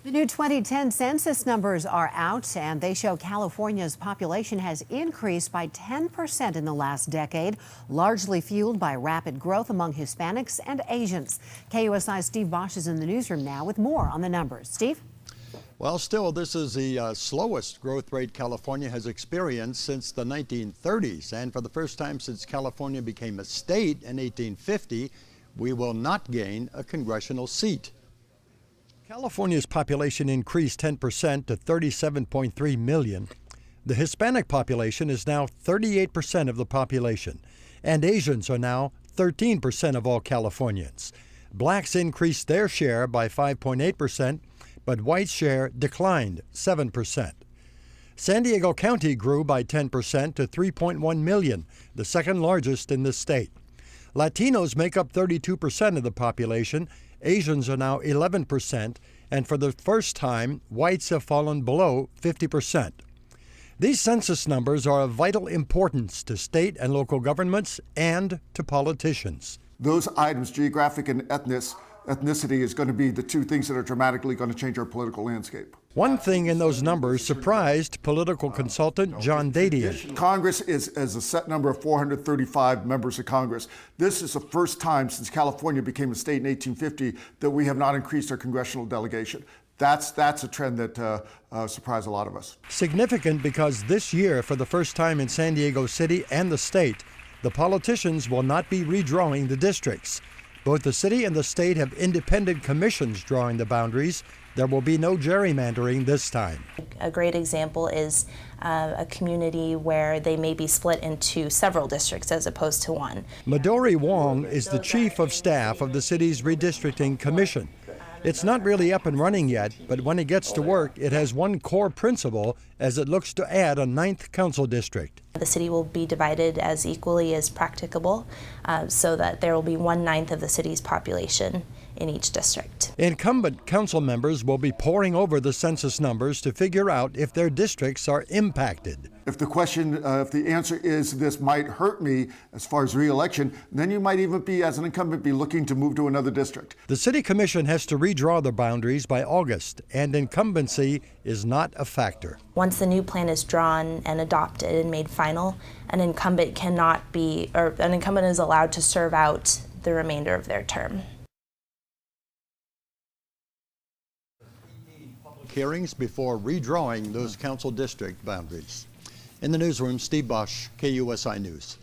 The new 2010 census numbers are out, and they show California's population has increased by 10% in the last decade, largely fueled by rapid growth among Hispanics and Asians. KUSI Steve Bosh is in the newsroom now with more on the numbers. Steve? Well, still, this is the slowest growth rate California has experienced since the 1930s. And for the first time since California became a state in 1850, we will not gain a congressional seat. California's population increased 10% to 37.3 million. The Hispanic population is now 38% of the population, and Asians are now 13% of all Californians. Blacks increased their share by 5.8%, but whites' share declined 7%. San Diego County grew by 10% to 3.1 million, the second largest in the state. Latinos make up 32% of the population. Asians are now 11%, and for the first time, whites have fallen below 50%. These census numbers are of vital importance to state and local governments and to politicians. Those items, geographic and ethnicity, is going to be the two things that are dramatically going to change our political landscape. One thing in those numbers surprised political consultant John Dadian. Congress is a set number of 435 members of Congress. This is the first time since California became a state in 1850 that we have not increased our congressional delegation. That's a trend that surprised a lot of us. Significant because this year, for the first time in San Diego City and the state, the politicians will not be redrawing the districts. Both the city and the state have independent commissions drawing the boundaries. There will be no gerrymandering this time. A great example is a community where they may be split into several districts as opposed to one. Midori Wong is the chief of staff of the city's redistricting commission. It's not really up and running yet, but when it gets to work, it has one core principle as it looks to add a 9th council district. The city will be divided as equally as practicable so that there will be 1/9 of the city's population in each district. Incumbent council members will be poring over the census numbers to figure out if their districts are impacted. If the answer is this might hurt me as far as re-election, then you might even be, as an incumbent, be looking to move to another district. The city commission has to redraw the boundaries by August, and incumbency is not a factor. Once the new plan is drawn and adopted and made final, an incumbent is allowed to serve out the remainder of their term. Hearings before redrawing those council district boundaries. In the newsroom, Steve Bosh, KUSI News.